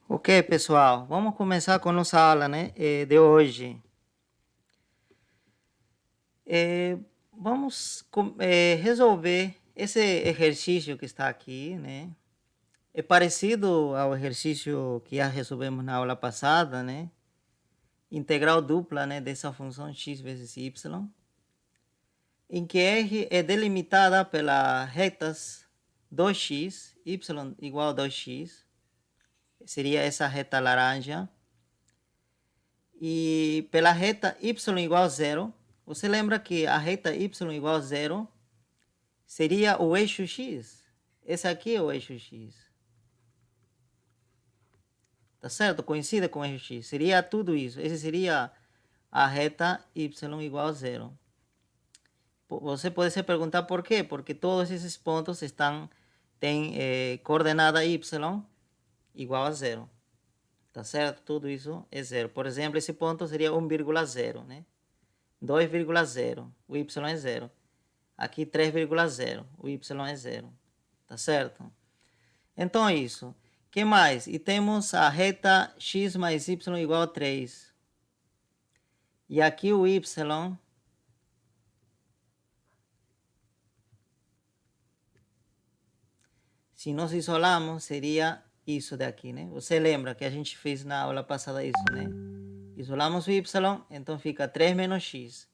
Ok, pessoal, vamos começar com nossa aula, né, de hoje. Vamos resolver esse exercício que está aqui, né? É parecido ao exercício que já resolvemos na aula passada, né? Integral dupla, né, dessa função x vezes y, em que R é delimitada pelas retas 2x, y igual a 2x, seria essa reta laranja, e pela reta y igual a zero. Você lembra que a reta y igual a zero seria o eixo x? Esse aqui é o eixo x. Tá certo? Coincide com o eixo x. Seria tudo isso. Esse seria a reta y igual a zero. Você pode se perguntar por quê? Porque todos esses pontos têm coordenada y igual a zero. Tá certo? Tudo isso é zero. Por exemplo, esse ponto seria 1,0, né? 2,0, o y é zero. Aqui 3,0, o y é zero. Tá certo? Então é isso. Que mais? E temos a reta x mais y igual a 3. E aqui o y, se nós isolarmos, seria isso daqui, né? Você lembra que a gente fez na aula passada isso, né? Isolamos o y, então fica 3 menos x.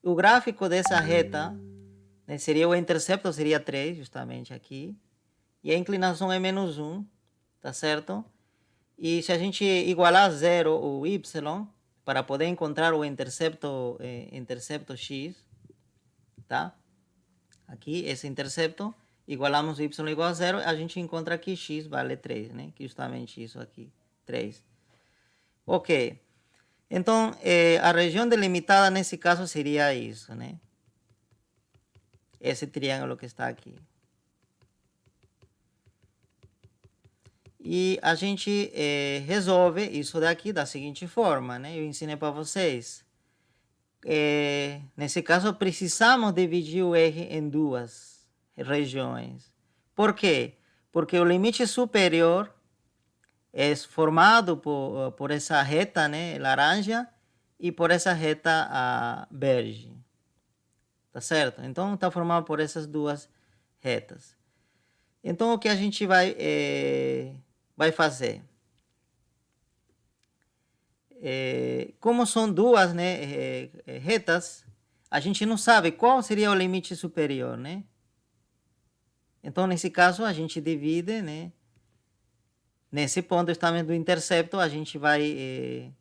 O gráfico dessa reta, né, seria o intercepto, seria 3, justamente aqui. E a inclinação é menos 1, tá certo? E se a gente igualar a zero o y, para poder encontrar o intercepto x, tá? Aqui, esse intercepto, igualamos o y igual a zero, a gente encontra aqui x vale 3, né? Que justamente isso aqui, 3. Ok. Então, a região delimitada nesse caso seria isso, né? Esse triângulo que está aqui. E a gente resolve isso daqui da seguinte forma, né? Eu ensinei para vocês. Nesse caso, precisamos dividir o R em duas regiões. Por quê? Porque o limite superior é formado por essa reta, né, laranja, e por essa reta verde. Tá certo? Então, está formado por essas duas retas. Então, o que a gente vai fazer? Como são duas, né, retas, a gente não sabe qual seria o limite superior, né? Então, nesse caso, a gente divide, né? Nesse ponto justamente do intercepto, a gente vai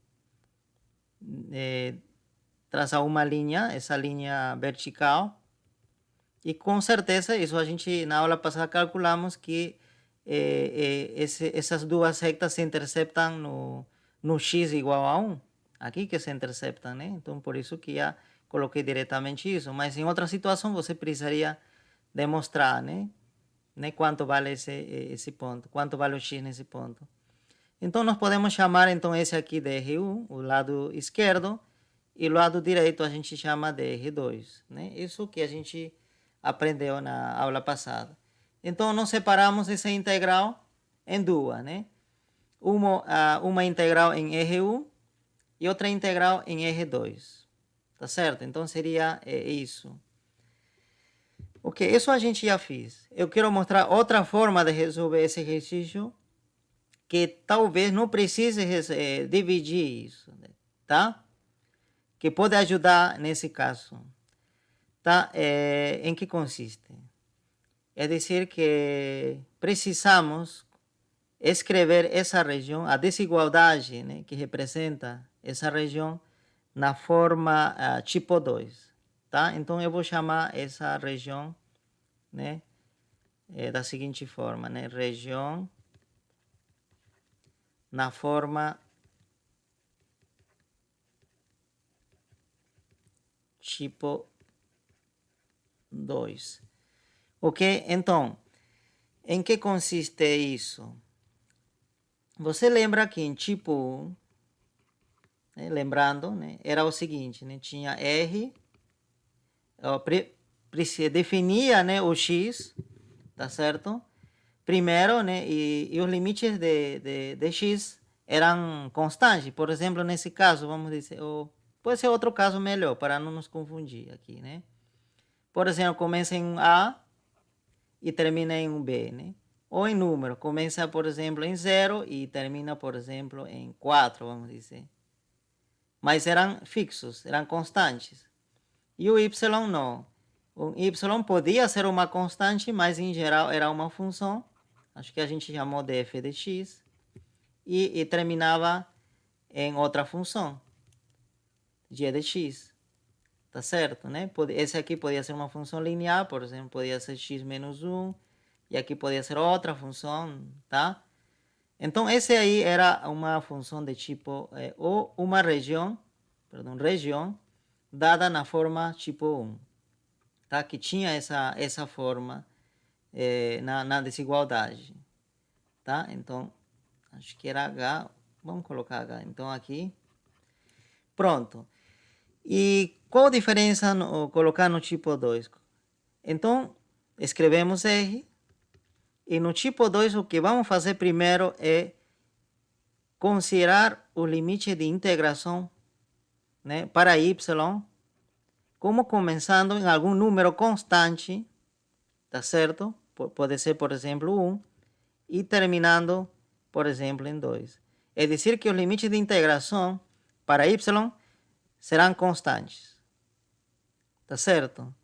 traçar uma linha, essa linha vertical, e com certeza, isso a gente, na aula passada, calculamos que essas duas retas se interceptam no x igual a 1, aqui que se interceptam, né? Então, por isso que já coloquei diretamente isso, mas em outra situação você precisaria demonstrar, né? Quanto vale esse ponto, quanto vale o x nesse ponto. Então, nós podemos chamar então esse aqui de R1, o lado esquerdo, e o lado direito a gente chama de R2, né? Isso que a gente aprendeu na aula passada. Então, nós separamos essa integral em duas, né? Uma integral em R1 e outra integral em R2. Tá certo? Então, seria isso. Ok, isso a gente já fez. Eu quero mostrar outra forma de resolver esse exercício que talvez não precise dividir isso, tá? Que pode ajudar nesse caso. Tá? Em que consiste? É dizer que precisamos escrever essa região, a desigualdade, né, que representa essa região, na forma tipo 2. Tá? Então, eu vou chamar essa região, né, da seguinte forma, né? Região na forma tipo 2. Ok? Então, em que consiste isso? Você lembra que em tipo 1, né, lembrando, né, era o seguinte, né, tinha R, definia, né, o x, tá certo? primeiro, né, e os limites de x eram constantes. Por exemplo, nesse caso, vamos dizer, ou pode ser outro caso melhor, para não nos confundir aqui, né? Por exemplo, começa em um A e termina em um B, né? Ou em número, começa, por exemplo, em 0 e termina, por exemplo, em 4, vamos dizer. Mas eram fixos, eram constantes. E o y não. O y podia ser uma constante, mas em geral era uma função. Acho que a gente chamou de f de x. E terminava em outra função, g de x. Tá certo, né? Esse aqui podia ser uma função linear, por exemplo, podia ser x menos 1. E aqui podia ser outra função, tá? Então, esse aí era uma função de tipo, ou uma região dada na forma tipo 1, tá? Que tinha essa forma na desigualdade, tá? Então, acho que era H, vamos colocar H, então aqui, pronto. E qual a diferença colocar no tipo 2? Então, escrevemos R, e no tipo 2 o que vamos fazer primeiro é considerar o limite de integração, né, para y, como começando em algum número constante, tá certo? Pode ser, por exemplo, 1, e terminando, por exemplo, em 2. É dizer que os limites de integração para y serão constantes, tá certo?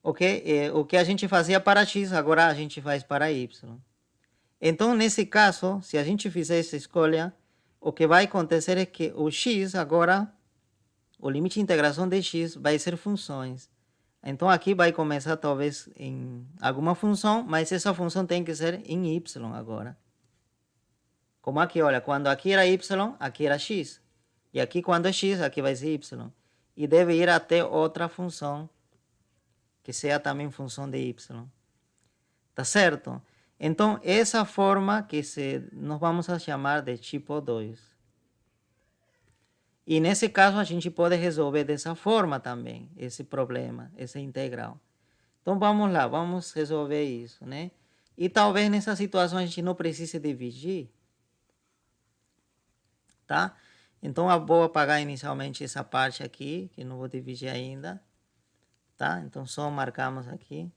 Ok? O que a gente fazia para x, agora a gente faz para y. Então, nesse caso, se a gente fizer essa escolha, o que vai acontecer é que o x agora, o limite de integração de x vai ser funções. Então, aqui vai começar talvez em alguma função, mas essa função tem que ser em y agora. Como aqui, olha, quando aqui era y, aqui era x. E aqui quando é x, aqui vai ser y. E deve ir até outra função, que seja também função de y. Tá certo? Então, essa forma que nós vamos a chamar de tipo 2. E nesse caso, a gente pode resolver dessa forma também, esse problema, essa integral. Então, vamos lá, vamos resolver isso, né? E talvez nessa situação a gente não precise dividir, tá? Então, eu vou apagar inicialmente essa parte aqui, que não vou dividir ainda, tá? Então, só marcamos aqui.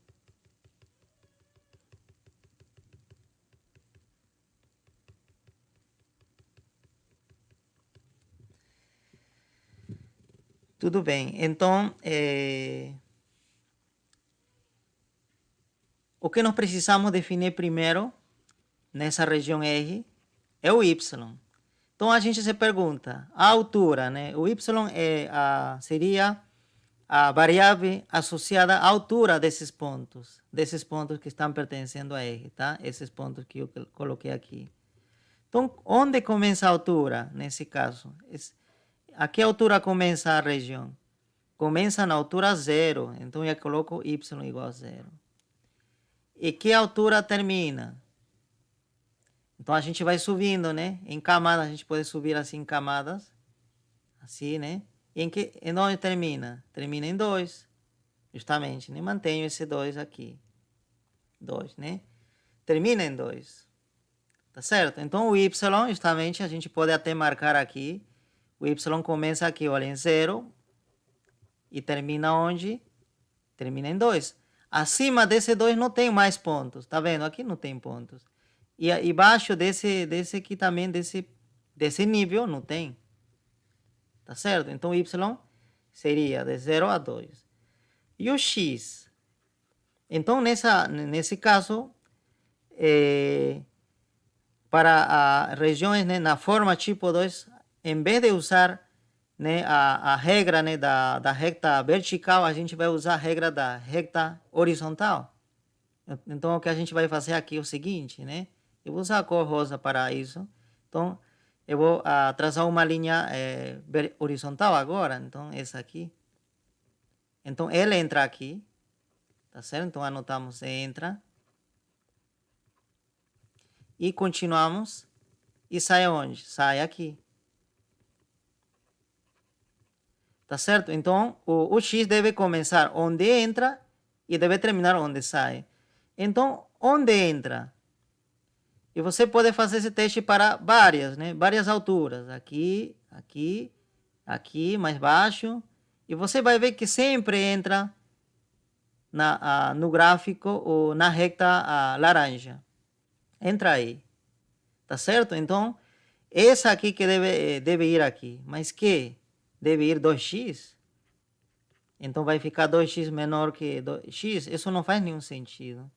Tudo bem. Então, o que nós precisamos definir primeiro, nessa região R, é o y. Então, a gente se pergunta, a altura, né? O y seria a variável associada à altura desses pontos que estão pertencendo a R, tá? Esses pontos que eu coloquei aqui. Então, onde começa a altura, nesse caso? A que altura começa a região? Começa na altura 0, então eu coloco y igual a 0. E que altura termina? Então a gente vai subindo, né? Em camadas, a gente pode subir assim em camadas. Assim, né? Em onde termina? Termina em 2. Justamente, né? Mantenho esse 2 aqui. 2, né? Termina em 2. Tá certo? Então o y, justamente, a gente pode até marcar aqui. O y começa aqui, olha, em 0. E termina onde? Termina em 2. Acima desse 2 não tem mais pontos. Tá vendo? Aqui não tem pontos. E embaixo desse aqui também, desse nível, não tem. Tá certo? Então, y seria de 0 a 2. E o x? Então, nesse caso, para as regiões, né, na forma tipo 2, em vez de usar, né, a regra, né, da reta vertical, a gente vai usar a regra da reta horizontal. Então, o que a gente vai fazer aqui é o seguinte, né? Eu vou usar a cor rosa para isso. Então, eu vou traçar uma linha horizontal agora. Então, essa aqui. Então, ela entra aqui. Tá certo? Então, anotamos entra. E continuamos. E sai onde? Sai aqui. Tá certo? Então, o x deve começar onde entra e deve terminar onde sai. Então, onde entra? E você pode fazer esse teste para várias, né? Várias alturas. Aqui, aqui, aqui, mais baixo. E você vai ver que sempre entra no gráfico ou na reta laranja. Entra aí. Tá certo? Então, essa aqui que deve ir aqui. Mas que? Deve ir 2x? Então vai ficar 2x menor que 2x? Isso não faz nenhum sentido.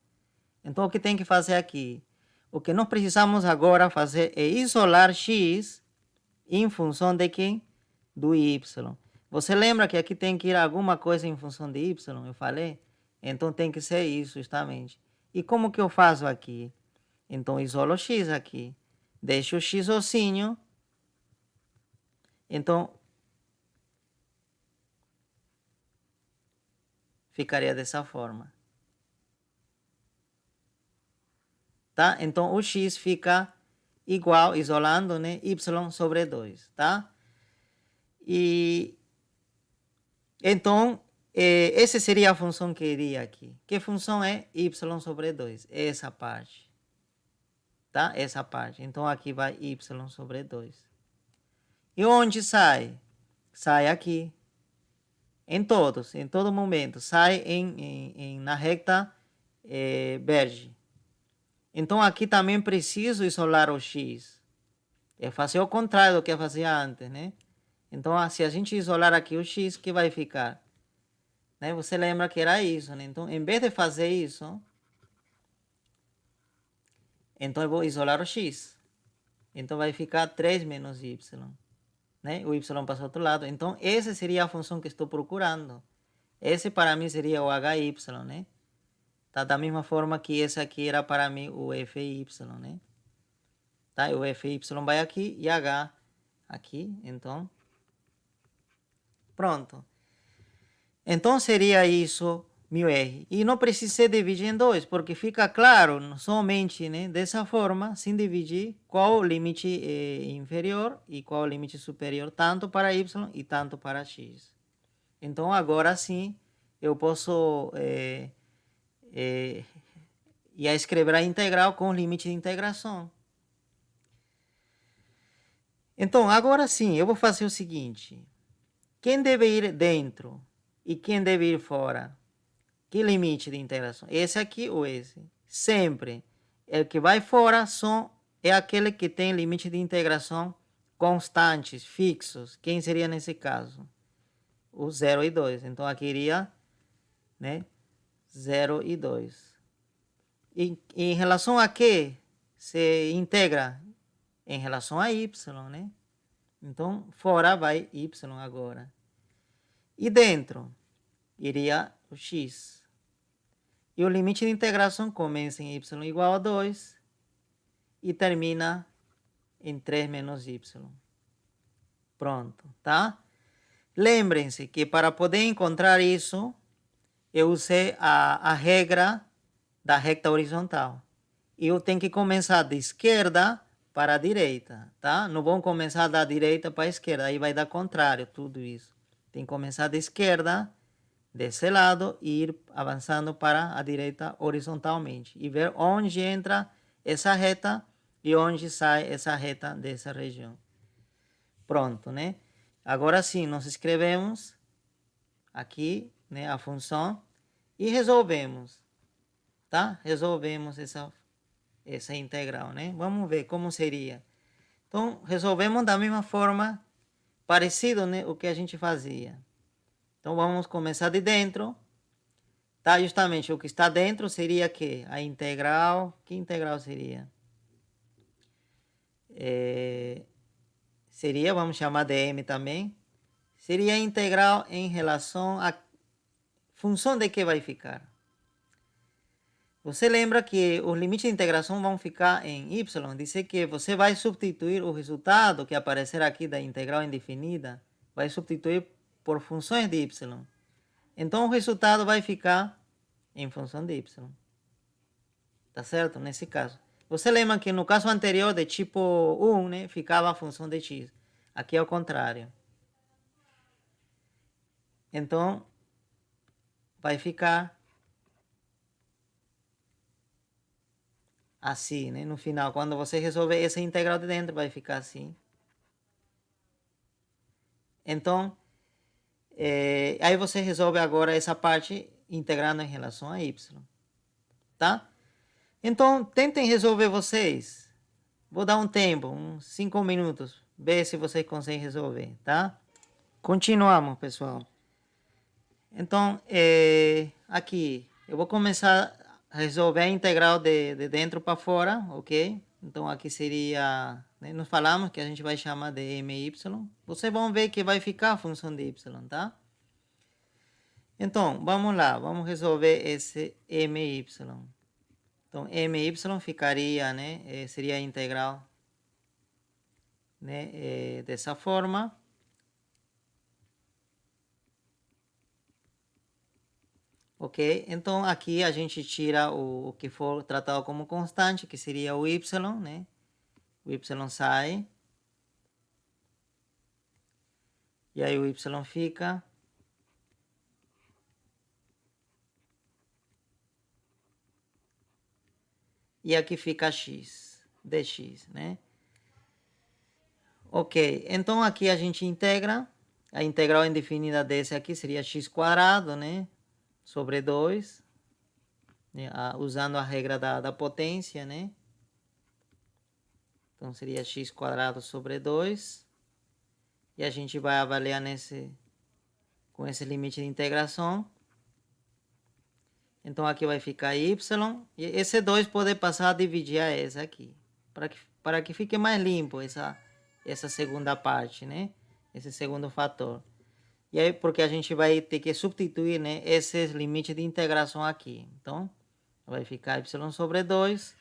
Então o que tem que fazer aqui? O que nós precisamos agora fazer é isolar x em função de quem? Do y. Você lembra que aqui tem que ir alguma coisa em função de y? Eu falei? Então tem que ser isso justamente. E como que eu faço aqui? Então isolo x aqui. Deixo o x ossinho. Então ficaria dessa forma. Tá? Então o x fica igual, isolando, né? Y sobre 2, tá? E então, essa seria a função que iria aqui. Que função é y sobre 2? Essa parte. Tá? Essa parte. Então, aqui vai y sobre 2. E onde sai? Sai aqui. Em todos, em todo momento. Sai na reta verde. Então, aqui também preciso isolar o x. É fazer o contrário do que eu fazia antes, né? Então, se a gente isolar aqui o x, que vai ficar? Né? Você lembra que era isso, né? Então, em vez de fazer isso, então eu vou isolar o x. Então, vai ficar 3 menos y. Né? O y passa ao outro lado. Então, essa seria a função que estou procurando. Esse para mim seria o hy, né? Tá? Da mesma forma que esse aqui era para mim o fy, né? Tá? O fy vai aqui e h aqui. Então, pronto. Então, seria isso, meu R. E não precisa dividir em 2, porque fica claro, somente, né, dessa forma, sem dividir, qual o limite inferior e qual o limite superior, tanto para y e tanto para x. Então, agora sim, eu posso escrever a integral com o limite de integração. Então, agora sim, eu vou fazer o seguinte. Quem deve ir dentro e quem deve ir fora? Que limite de integração? Esse aqui ou esse? Sempre. O que vai fora é aquele que tem limite de integração constantes, fixos. Quem seria nesse caso? O 0 e 2. Então aqui iria, né, 0 e 2. E em relação a que se integra? Em relação a y, né? Então fora vai y agora. E dentro iria o x. E o limite de integração começa em y igual a 2 e termina em 3 menos y. Pronto, tá? Lembrem-se que para poder encontrar isso, eu usei a regra da reta horizontal. E eu tenho que começar de esquerda para a direita, tá? Não vou começar da direita para a esquerda, aí vai dar contrário tudo isso. Tem que começar da esquerda desse lado e ir avançando para a direita horizontalmente e ver onde entra essa reta e onde sai essa reta dessa região. Pronto, né? Agora sim, nós escrevemos aqui, né, a função e resolvemos, tá? Resolvemos essa integral, né? Vamos ver como seria. Então, resolvemos da mesma forma, parecido, né, o que a gente fazia. Então, vamos começar de dentro. Tá, justamente o que está dentro seria que a integral, que integral seria? Seria, vamos chamar de m também, seria a integral em relação à função de que vai ficar. Você lembra que os limites de integração vão ficar em y, dizer que você vai substituir o resultado que aparecer aqui da integral indefinida, vai substituir por funções de y. Então o resultado vai ficar em função de y. Tá certo? Nesse caso. Você lembra que no caso anterior de tipo 1, né, ficava a função de x. Aqui é o contrário. Então, vai ficar assim, né? No final, quando você resolver essa integral de dentro, vai ficar assim. Então, aí você resolve agora essa parte integrando em relação a y, tá? Então, tentem resolver vocês. Vou dar um tempo, uns 5 minutos, ver se vocês conseguem resolver, tá? Continuamos, pessoal. Então, aqui, eu vou começar a resolver a integral de dentro para fora, ok? Então, aqui seria, né, nós falamos que a gente vai chamar de my. Vocês vão ver que vai ficar a função de y, tá? Então, vamos lá, vamos resolver esse my. Então, my ficaria, né, seria a integral, né, dessa forma. Ok? Então, aqui a gente tira o que for tratado como constante, que seria o y, né? O y sai. E aí o y fica. E aqui fica x, dx, né? Ok, então aqui a gente integra. A integral indefinida desse aqui seria x quadrado, né? Sobre 2. Né? Usando a regra da potência, né? Então seria x quadrado sobre 2. E a gente vai avaliar com esse limite de integração. Então aqui vai ficar y. E esse 2 pode passar a dividir a esse aqui. Para que fique mais limpo essa segunda parte, né? Esse segundo fator. E aí, porque a gente vai ter que substituir, né, esses limites de integração aqui. Então, vai ficar y sobre 2.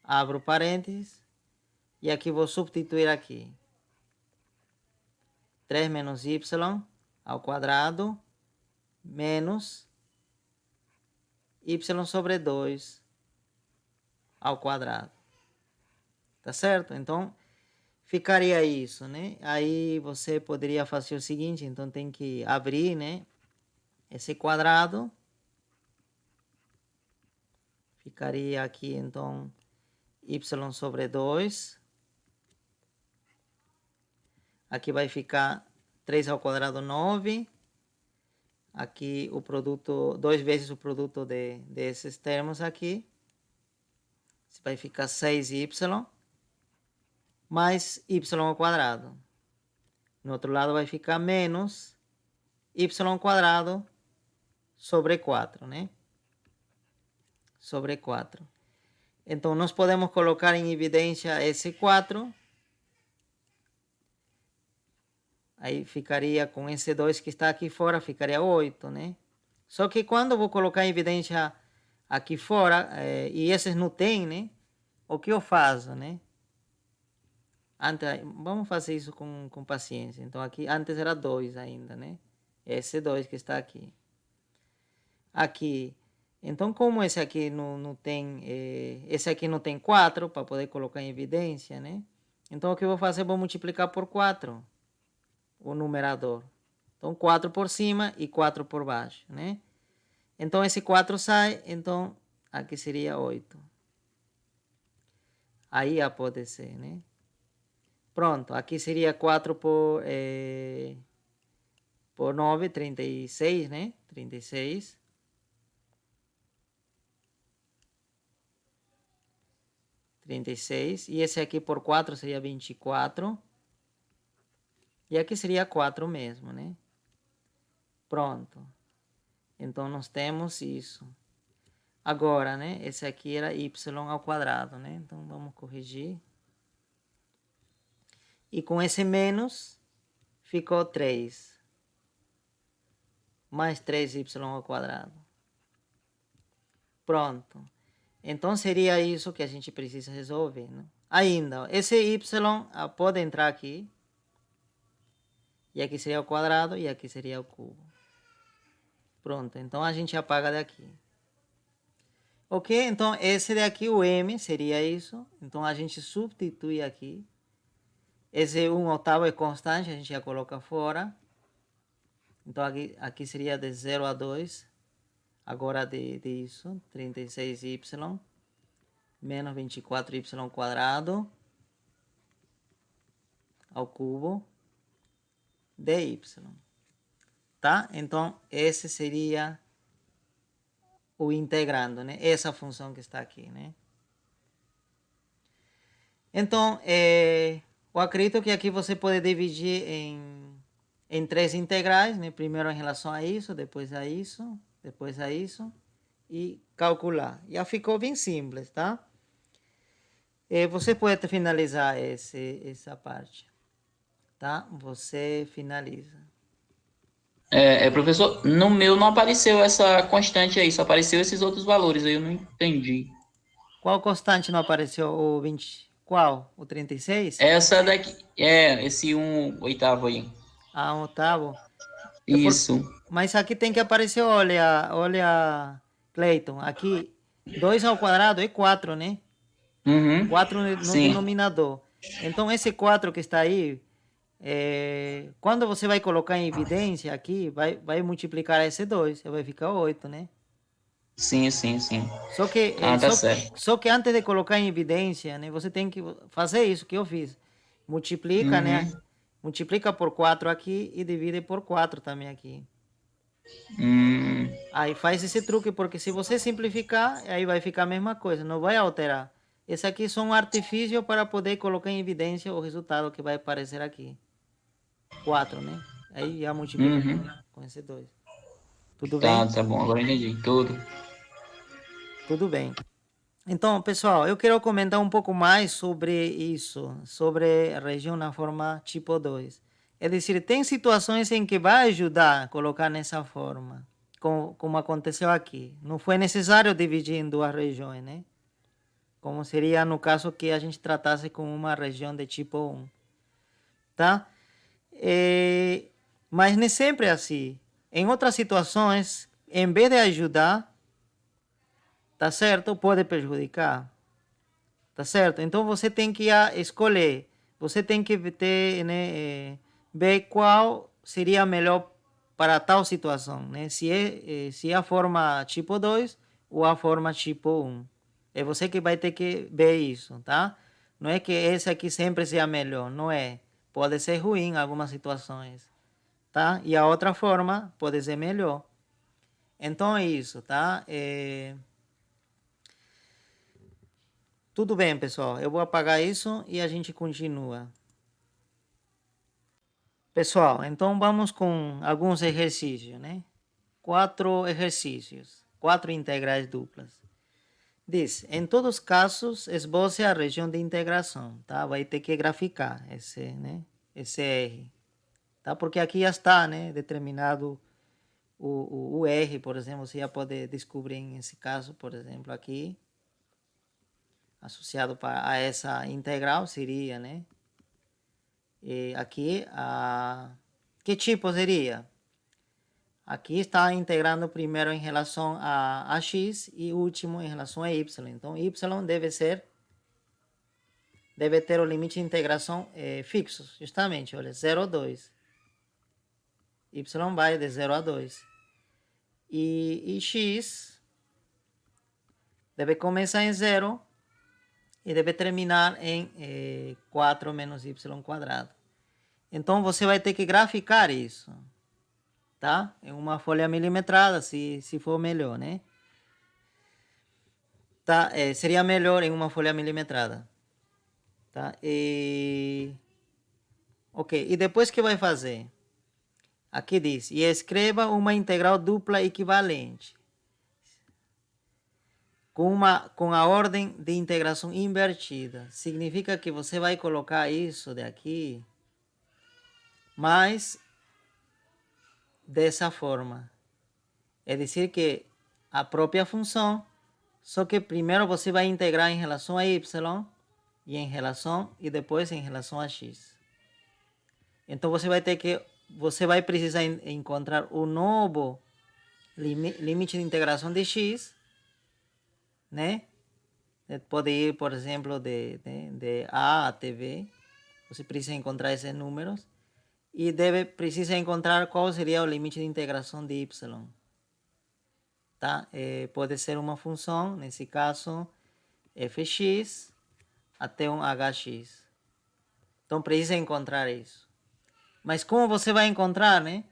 Abro parênteses. E aqui vou substituir aqui. 3 menos y ao quadrado menos y sobre 2 ao quadrado. Tá certo? Então, ficaria isso, né? Aí você poderia fazer o seguinte, então tem que abrir, né? Esse quadrado. Ficaria aqui, então, y sobre 2. Aqui vai ficar 3 ao quadrado, 9. Aqui o produto, 2 vezes o produto desses termos aqui. Vai ficar 6y mais y ao quadrado. No outro lado vai ficar menos y ao quadrado sobre 4, né? Sobre 4. Então, nós podemos colocar em evidência esse 4. Aí ficaria com esse 2 que está aqui fora, ficaria 8, né? Só que quando eu vou colocar em evidência aqui fora, e esses não tem, né? O que eu faço, né? Antes, vamos fazer isso com paciência. Então, aqui antes era 2 ainda, né? Esse 2 que está aqui. Aqui. Então, como esse aqui não tem... esse aqui não tem 4 para poder colocar em evidência, né? Então, o que eu vou fazer? Vou multiplicar por 4 o numerador. Então, 4 por cima e 4 por baixo, né? Então, esse 4 sai, então, aqui seria 8. Aí pode ser, né? Pronto, aqui seria 4 por 9, 36, né? 36. 36. E esse aqui por 4 seria 24. E aqui seria 4 mesmo, né? Pronto. Então, nós temos isso. Agora, né? Esse aqui era y ao quadrado, né? Então, vamos corrigir. E com esse menos, ficou 3. Mais 3y ao quadrado. Pronto. Então, seria isso que a gente precisa resolver, né? Ainda, esse y pode entrar aqui. E aqui seria o quadrado e aqui seria o cubo. Pronto, então a gente apaga daqui. Ok, então esse daqui, o m, seria isso. Então a gente substitui aqui. Esse 1/8 é constante, a gente já coloca fora. Então aqui seria de 0 a 2. Agora de isso, 36y. menos 24y quadrado ao cubo dy. Tá? Então, esse seria o integrando, né? Essa função que está aqui, né? Então, eu acredito que aqui você pode dividir em três integrais, né? Primeiro em relação a isso, depois a isso, depois a isso, e calcular. Já ficou bem simples, tá? Você pode finalizar essa parte, tá? Você finaliza. Professor, no meu não apareceu essa constante aí, só apareceu esses outros valores aí, eu não entendi. Qual constante não apareceu? O 20? Qual? O 36? Essa daqui, esse 1/8 aí. Ah, um oitavo. É por... Isso. Mas aqui tem que aparecer, olha, Cleiton, aqui 2 ao quadrado é 4, né? Uhum. 4 no Sim, denominador. Então, esse 4 que está aí, quando você vai colocar em evidência aqui, vai multiplicar esse 2, vai ficar 8, né? sim, sim, sim. Só que, Ah, tá certo. só que antes de colocar em evidência, né, você tem que fazer isso que eu fiz. Multiplica, né? Uhum. Multiplica por 4 aqui e divide por 4 também aqui. Hum, Aí faz esse truque, porque se você simplificar, aí vai ficar a mesma coisa, não vai alterar. Esse aqui é só um artifício para poder colocar em evidência o resultado que vai aparecer aqui. 4, né? Aí já multiplica uhum. com esse 2. Tudo Tá, bem? tá bom, agora eu entendi tudo. Tudo bem. Então, pessoal, eu quero comentar um pouco mais sobre isso, sobre a região na forma tipo 2. É dizer, tem situações em que vai ajudar a colocar nessa forma, como aconteceu aqui. Não foi necessário dividir em duas regiões, né? Como seria no caso que a gente tratasse com uma região de tipo 1, tá? Mas nem sempre é assim. Em outras situações, em vez de ajudar, tá certo? Pode prejudicar. Tá certo? Então você tem que escolher, você tem que ter, né, ver qual seria melhor para tal situação, né? Se é a forma tipo 2 ou a forma tipo 1. É você que vai ter que ver isso, tá? Não é que esse aqui sempre seja melhor, não é. Pode ser ruim em algumas situações, tá? E a outra forma pode ser melhor. Então é isso, tá? Tudo bem, pessoal. Eu vou apagar isso e a gente continua. Pessoal, então vamos com alguns exercícios, né? 4 exercícios, 4 integrais duplas. Diz, em todos os casos, esboce a região de integração, tá? Vai ter que graficar esse, né? Esse R, tá? Porque aqui já está, né? Determinado o R, por exemplo, você já pode descobrir nesse caso, por exemplo, aqui, associado a essa integral seria, né? E aqui, que tipo seria? Aqui está integrando primeiro em relação a x e último em relação a y. Então, y deve ter o limite de integração fixo, justamente, olha, 0 a 2. Y vai de 0 a 2. E x deve começar em 0 e deve terminar em 4 menos y quadrado. Então, você vai ter que graficar isso, tá? Em uma folha milimetrada, se for melhor, né? Tá? Seria melhor em uma folha milimetrada, tá? Ok, e depois que vai fazer? Aqui diz, e escreva uma integral dupla equivalente com a ordem de integração invertida. Significa que você vai colocar isso daqui, mas dessa forma. É dizer que a própria função, só que primeiro você vai integrar em relação a y e depois em relação a x. Então você vai precisar encontrar o novo limite de integração de x, né? Pode ir, por exemplo, de A até B. Você precisa encontrar esses números e precisa encontrar qual seria o limite de integração de y. Tá? Pode ser uma função, nesse caso, fx até um hx. Então precisa encontrar isso. Mas como você vai encontrar, né?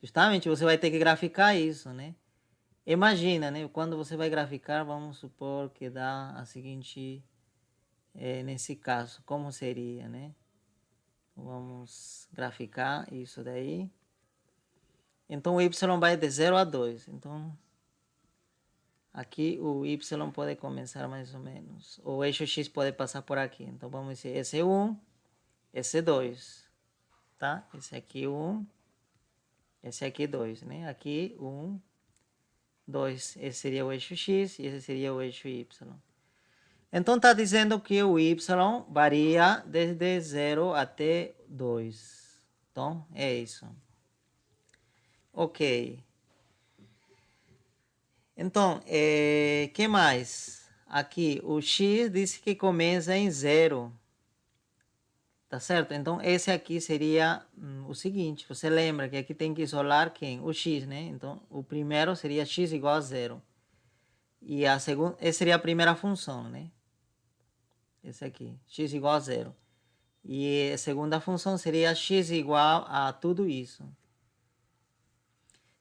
Justamente você vai ter que graficar isso, né? Imagina, né? Quando você vai graficar, vamos supor que dá a seguinte, nesse caso, como seria, né? Vamos graficar isso daí. Então o y vai de 0 a 2. Então aqui o y pode começar mais ou menos. O eixo x pode passar por aqui. Então vamos dizer, esse é 1, esse é 2. Tá? Esse aqui 1, esse aqui 2, né? Aqui 1, 2. Esse seria o eixo x e esse seria o eixo y. Então está dizendo que o y varia desde 0 até 2. Então é isso. Ok. Então, que mais? Aqui, o x disse que começa em 0. Tá certo? Então, esse aqui seria o seguinte. Você lembra que aqui tem que isolar quem? O x, né? Então, o primeiro seria x igual a 0. E a segunda, essa seria a primeira função, né? Esse aqui, x igual a 0. E a segunda função seria x igual a tudo isso.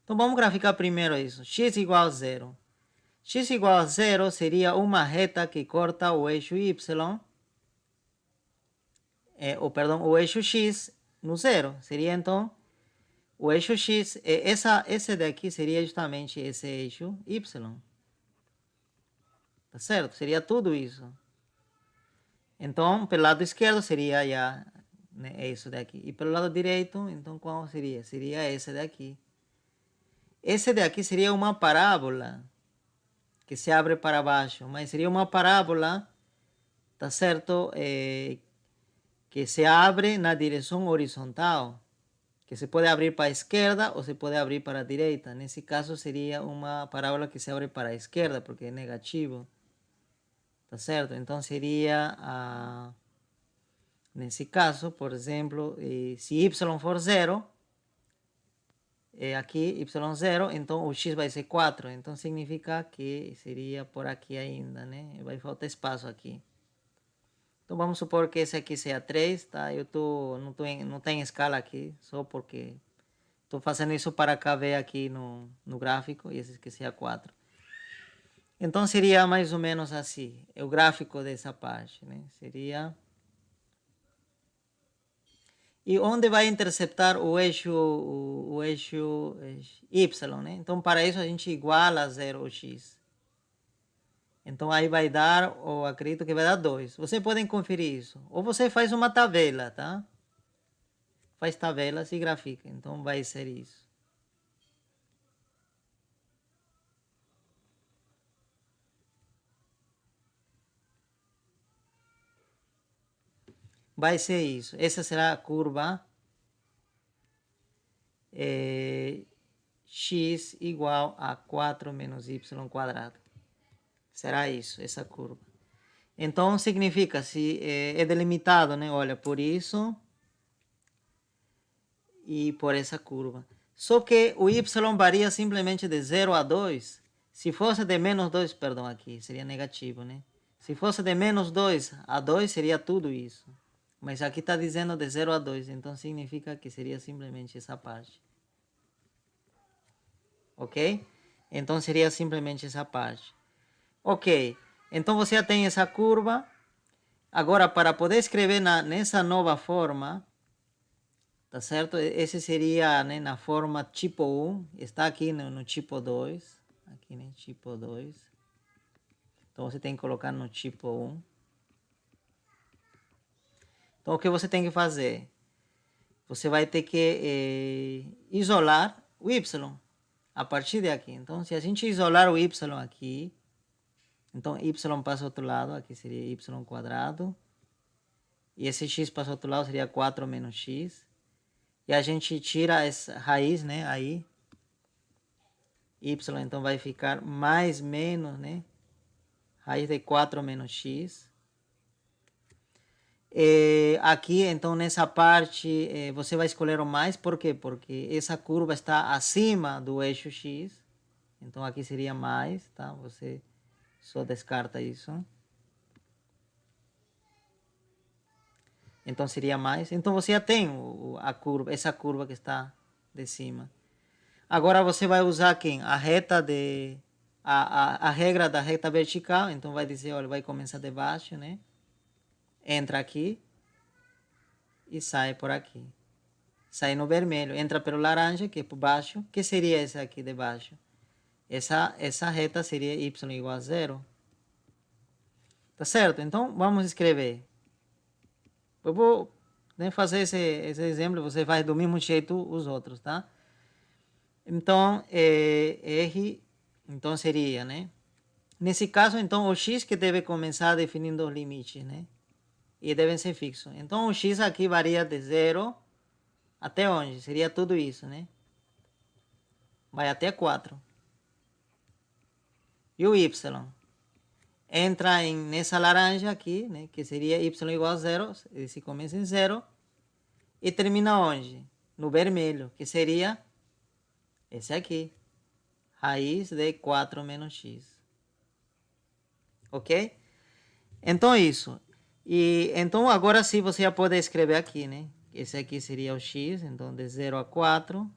Então, vamos graficar primeiro isso. X igual a 0. X igual a 0 seria uma reta que corta o eixo y, o eixo x no 0. Seria então o eixo x, esse daqui seria justamente esse eixo y. Tá certo? Seria tudo isso. Então, pelo lado esquerdo seria já, né, isso daqui. E pelo lado direito, então qual seria? Seria esse daqui. Esse daqui seria uma parábola que se abre para baixo, mas seria uma parábola, tá certo? Que se abre na direção horizontal, que se pode abrir para a esquerda ou se pode abrir para a direita. Nesse caso seria uma parábola que se abre para a esquerda, porque é negativo, tá certo? Então seria, nesse caso, por exemplo, se y for 0, aqui y0, então o x vai ser 4, então significa que seria por aqui ainda, né? Vai faltar espaço aqui. Então vamos supor que esse aqui seja 3, tá? Não tem escala aqui, só porque estou fazendo isso para caber aqui no gráfico, e esse aqui seja 4. Então seria mais ou menos assim, o gráfico dessa parte, né? Seria... E onde vai interceptar o eixo y, né? Então para isso a gente iguala 0 ao x. Então aí vai dar, ou acredito que vai dar 2. Vocês podem conferir isso. Ou você faz uma tabela, tá? Faz tabelas e grafica. Então vai ser isso. Vai ser isso. Essa será a curva x igual a 4 menos y quadrado. Será isso, essa curva. Então significa, se é delimitado, né? Olha, por isso e por essa curva. Só que o y varia simplesmente de 0 a 2. Se fosse de menos 2, perdão, aqui seria negativo, né? Se fosse de menos 2 a 2, seria tudo isso. Mas aqui está dizendo de 0 a 2, então significa que seria simplesmente essa parte. Ok? Então seria simplesmente essa parte. Ok, então você já tem essa curva. Agora, para poder escrever nessa nova forma, tá certo? Esse seria, né, na forma tipo 1, está aqui no tipo 2, aqui, né, tipo 2. Então você tem que colocar no tipo 1. Então o que você tem que fazer? Você vai ter que isolar o y a partir de aqui. Então se a gente isolar o y aqui, então y passa ao outro lado, aqui seria y quadrado. E esse x passa ao outro lado, seria 4 menos x. E a gente tira essa raiz, né? Aí, y então vai ficar mais menos, né? Raiz de 4 menos x. Aqui, então, nessa parte, você vai escolher o mais. Por quê? Porque essa curva está acima do eixo x. Então, aqui seria mais, tá? Você só descarta isso. Então seria mais. Então você já tem a curva, essa curva que está de cima. Agora você vai usar quem? A reta de... A regra da reta vertical. Então vai dizer, olha, vai começar de baixo, né? Entra aqui e sai por aqui. Sai no vermelho. Entra pelo laranja, que é por baixo. Que seria essa aqui de baixo? Essa reta seria y igual a 0. Tá certo? Então vamos escrever. Eu vou, né, fazer esse exemplo. Você faz do mesmo jeito os outros, tá? Então, R, então seria, né? Nesse caso, então, o x que deve começar definindo os limites, né? E devem ser fixos. Então, o x aqui varia de 0 até onde? Seria tudo isso, né? Vai até 4. E o y? Entra nessa laranja aqui, né? Que seria y igual a 0. Esse começa em 0. E termina onde? No vermelho, que seria esse aqui. Raiz de 4 menos x. Ok? Então, isso. E então, agora sim, você já pode escrever aqui, né? Esse aqui seria o x, então, de 0 a 4.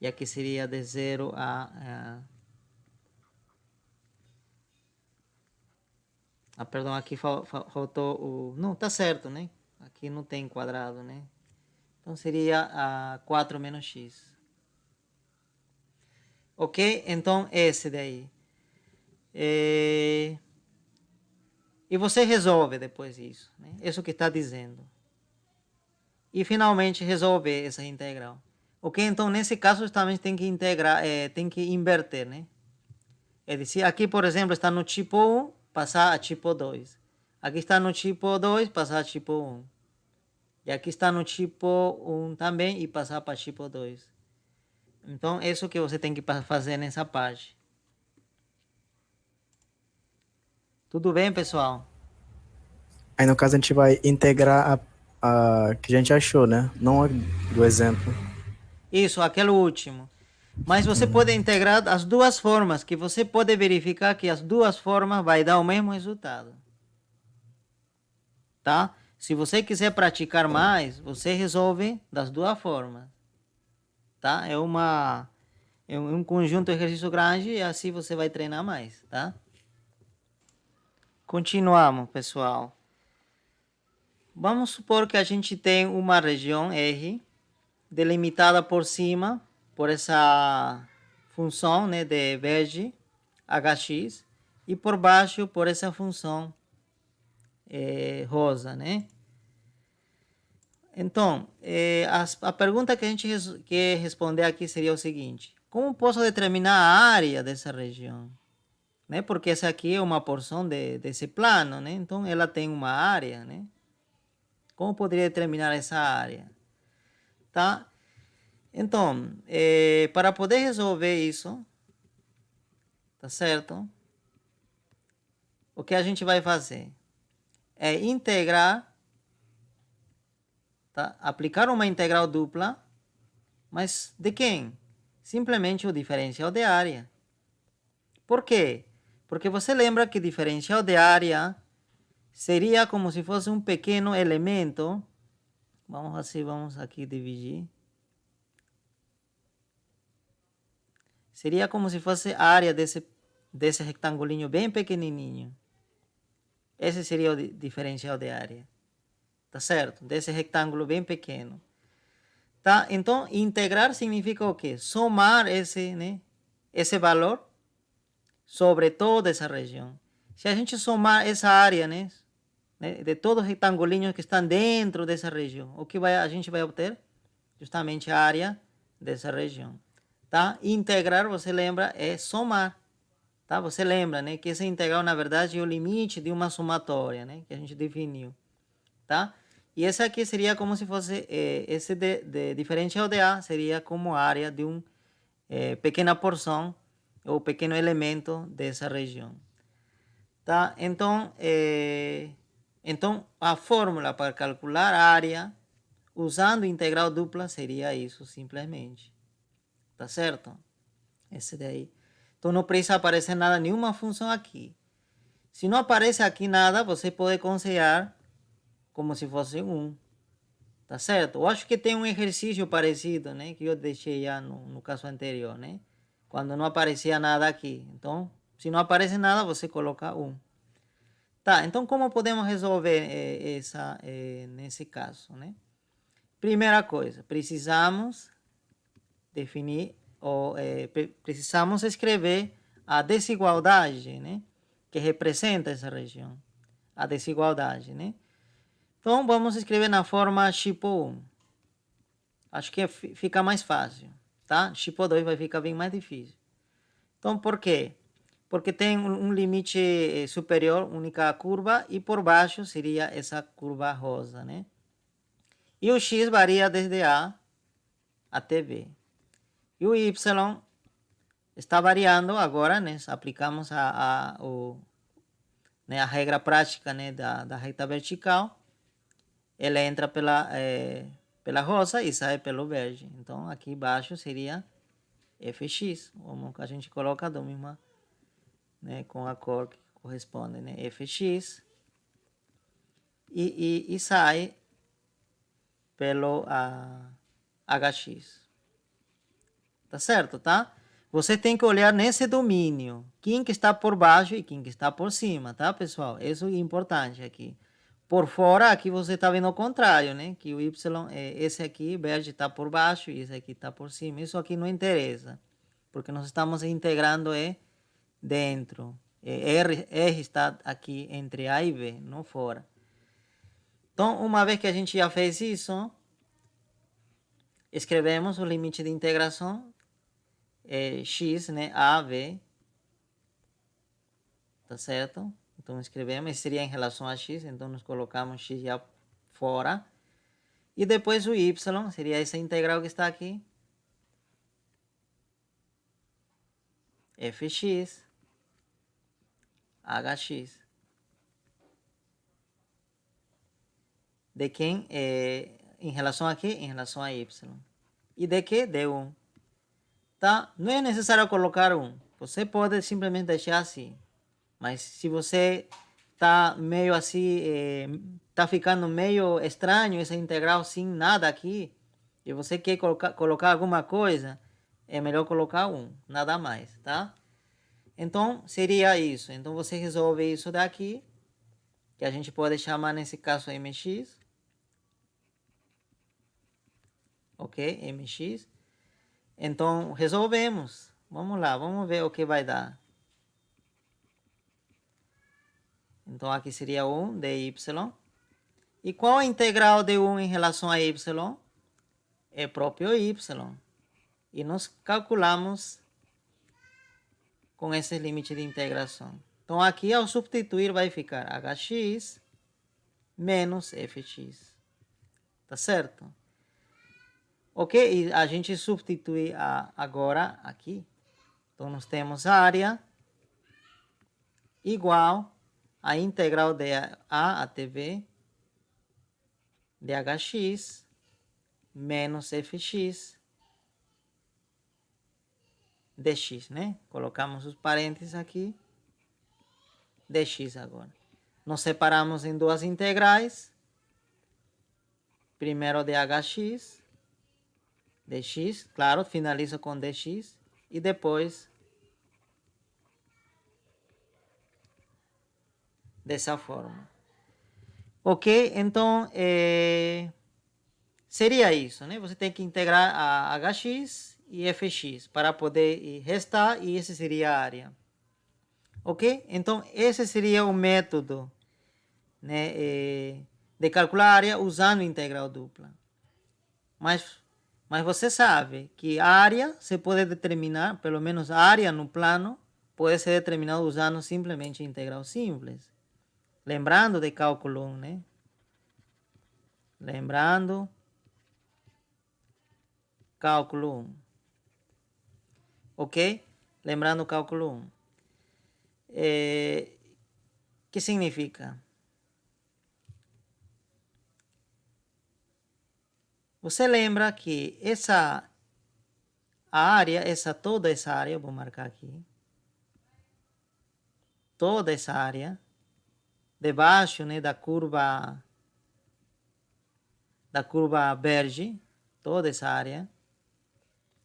E aqui seria de 0 perdão, aqui faltou o... Não, tá certo, né? Aqui não tem quadrado, né? Então, seria a 4 menos x. Ok? Então, esse daí. E você resolve depois isso, né? Isso que está dizendo. E finalmente resolver essa integral. Ok? Então, nesse caso, também tem que integrar, tem que inverter, né? É dizer, aqui, por exemplo, está no tipo 1, passar a tipo 2. Aqui está no tipo 2, passar a tipo 1. E aqui está no tipo 1 também e passar para tipo 2. Então, é isso que você tem que fazer nessa parte. Tudo bem, pessoal? Aí no caso a gente vai integrar a que a gente achou, né? Não a do exemplo. Isso, aquele último. Mas você pode integrar as duas formas, que você pode verificar que as duas formas vai dar o mesmo resultado. Tá? Se você quiser praticar mais, você resolve das duas formas. Tá? É um conjunto de exercício grande e assim você vai treinar mais, tá? Continuamos, pessoal. Vamos supor que a gente tem uma região R delimitada por cima por essa função, né, de verde hx e por baixo por essa função rosa, né? Então, a pergunta que a gente quer responder aqui seria o seguinte: como posso determinar a área dessa região? Né? Porque essa aqui é uma porção desse plano, né? Então ela tem uma área, né? Como poderia determinar essa área? Tá? Então, para poder resolver isso, tá certo? O que a gente vai fazer é integrar, tá? Aplicar uma integral dupla, mas de quem? Simplesmente o diferencial de área. Por quê? Porque você lembra que diferencial de área seria como se fosse um pequeno elemento. Vamos aqui dividir. Seria como se fosse a área desse retangulinho bem pequenininho. Esse seria o diferencial de área. Tá certo? Desse retângulo bem pequeno. Tá? Então, integrar significa o quê? Somar esse valor sobre toda essa região. Se a gente somar essa área, de todos os retangulinhos que estão dentro dessa região, o que a gente vai obter? Justamente a área dessa região. Tá? Integrar, você lembra, é somar. Tá? Você lembra, né, que essa integral, na verdade, é o limite de uma somatória, né, que a gente definiu. Tá? E esse aqui seria como se fosse, esse de diferencial de A seria como área de uma pequena porção ou pequeno elemento dessa região. Tá? Então, a fórmula para calcular a área usando integral dupla seria isso, simplesmente. Tá certo? Esse daí. Então, não precisa aparecer nada, nenhuma função aqui. Se não aparece aqui nada, você pode considerar como se fosse 1. Tá certo? Eu acho que tem um exercício parecido, né? Que eu deixei já no caso anterior, né? Quando não aparecia nada aqui. Então, se não aparece nada, você coloca 1. Tá, então como podemos resolver nesse caso, né? Primeira coisa, precisamos definir, ou precisamos escrever a desigualdade, né? Que representa essa região. A desigualdade, né? Então, vamos escrever na forma tipo 1. Acho que fica mais fácil, tá? Tipo 2 vai ficar bem mais difícil. Então, por quê? Porque tem um limite superior, única curva, e por baixo seria essa curva rosa, né? E o x varia desde A até B. E o y está variando agora, né? Aplicamos a regra prática, né, da reta vertical. Ela entra pela rosa e sai pelo verde. Então, aqui embaixo seria fx, como a gente coloca do mesmo, né, com a cor que corresponde, né, fx, e sai pelo hx. Tá certo, tá? Você tem que olhar nesse domínio, quem que está por baixo e quem que está por cima, tá, pessoal? Isso é importante aqui. Por fora, aqui você está vendo o contrário, né? Que o y, esse aqui, verde, está por baixo e esse aqui está por cima. Isso aqui não interessa, porque nós estamos integrando dentro. R está aqui entre A e B, não fora. Então, uma vez que a gente já fez isso, escrevemos o limite de integração, x, né, a, b, tá certo? Então, escrevemos, esse seria em relação a x, então nós colocamos x já fora. E depois o y, seria essa integral que está aqui, fx, hx. De quem? Em relação a quê? Em relação a y. E de que? De 1. Tá? Não é necessário colocar 1. Você pode simplesmente deixar assim. Mas se você tá meio assim, tá ficando meio estranho essa integral sem nada aqui, e você quer colocar alguma coisa, é melhor colocar 1, nada mais, tá? Então, seria isso. Então, você resolve isso daqui, que a gente pode chamar nesse caso mx. Ok? Mx. Então, resolvemos. Vamos lá, vamos ver o que vai dar. Então, aqui seria 1 de y. E qual a integral de 1 em relação a y? É próprio y. E nós calculamos com esse limite de integração. Então, aqui, ao substituir, vai ficar hx menos fx. Tá certo? Ok? E a gente substitui agora aqui. Então, nós temos a área igual a integral de A até B de hx menos fx dx, né? Colocamos os parênteses aqui, dx agora. Nós separamos em duas integrais. Primeiro de hx, dx, claro, finaliza com dx, e depois dessa forma. Ok? Então, seria isso, né? Você tem que integrar a hx e fx para poder restar, e esse seria a área. Ok? Então, esse seria o método, né, de calcular a área usando integral dupla. Mas você sabe que a área se pode determinar, pelo menos a área no plano, pode ser determinada usando simplesmente integral simples. Lembrando de cálculo 1, né? Lembrando, cálculo 1. Ok? Lembrando cálculo 1. Que significa? Você lembra que toda essa área, eu vou marcar aqui, toda essa área, debaixo, né, da curva da curva verde, toda essa área,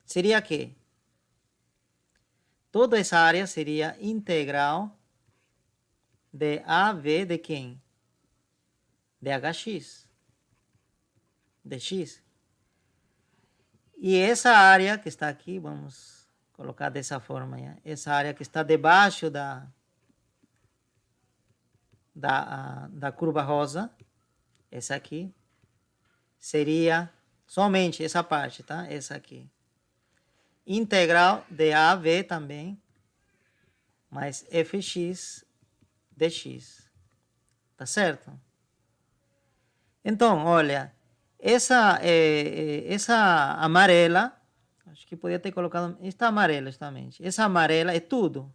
seria que toda essa área seria integral de AV de quem? De HX, de X. E essa área que está aqui, vamos colocar dessa forma, já. Essa área que está debaixo da curva rosa, essa aqui, seria somente essa parte, tá? Essa aqui. Integral de AV também, mais fx dx. Tá certo? Então, olha, essa amarela, acho que podia ter colocado, esta amarela justamente, essa amarela é tudo.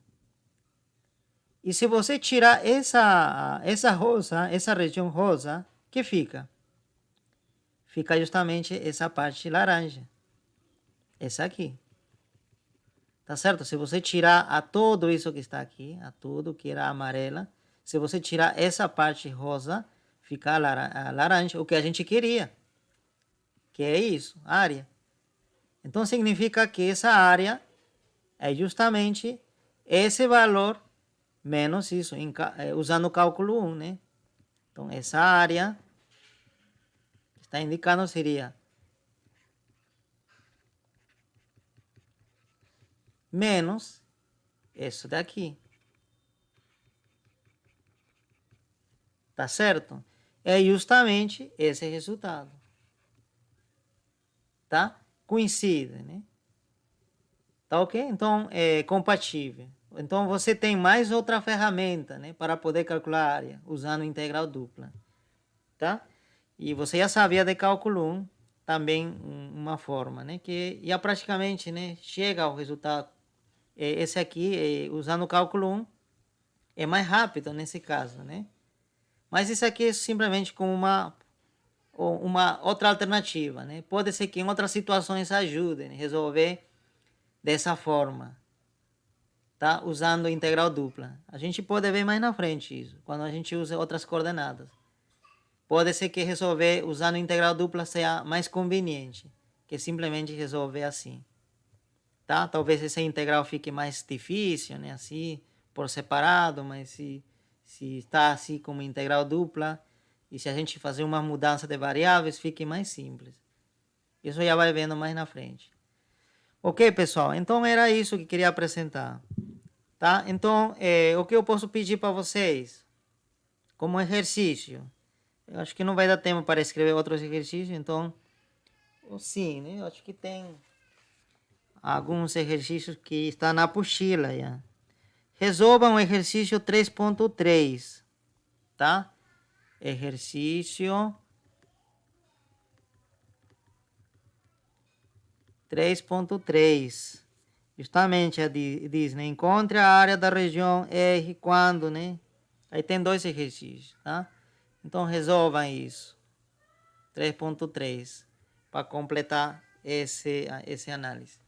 E se você tirar essa rosa, essa região rosa, que fica? Fica justamente essa parte laranja. Essa aqui. Tá certo? Se você tirar a tudo isso que está aqui, a tudo que era amarela, se você tirar essa parte rosa, fica a laranja, o que a gente queria. Que é isso, área. Então significa que essa área é justamente esse valor menos isso, usando o cálculo 1, né? Então essa área que está indicando seria menos isso daqui. Tá certo? É justamente esse resultado. Tá? Coincide, né? Tá ok? Então, é compatível. Então, você tem mais outra ferramenta, né? Para poder calcular a área, usando integral dupla. Tá? E você já sabia de cálculo 1, também uma forma, né? Que já praticamente, né? Chega ao resultado. Esse aqui, usando o cálculo 1, é mais rápido nesse caso, né? Mas isso aqui é simplesmente como uma outra alternativa, né? Pode ser que em outras situações ajudem a resolver dessa forma, tá? Usando integral dupla. A gente pode ver mais na frente isso, quando a gente usa outras coordenadas. Pode ser que resolver usando integral dupla seja mais conveniente que simplesmente resolver assim, tá? Talvez essa integral fique mais difícil, né? Assim, por separado, mas se está assim como integral dupla, e se a gente fazer uma mudança de variáveis, fique mais simples. Isso já vai vendo mais na frente. Ok, pessoal? Então era isso que queria apresentar. Tá? Então, o que eu posso pedir para vocês? Como exercício. Eu acho que não vai dar tempo para escrever outros exercícios, então... Sim, né? Eu acho que tem alguns exercícios que estão na apostila já. Resolvam o exercício 3.3, tá? Exercício 3.3. Justamente diz, né? Encontre a área da região R quando, né? Aí tem dois exercícios, tá? Então resolvam isso. 3.3 para completar esse análise.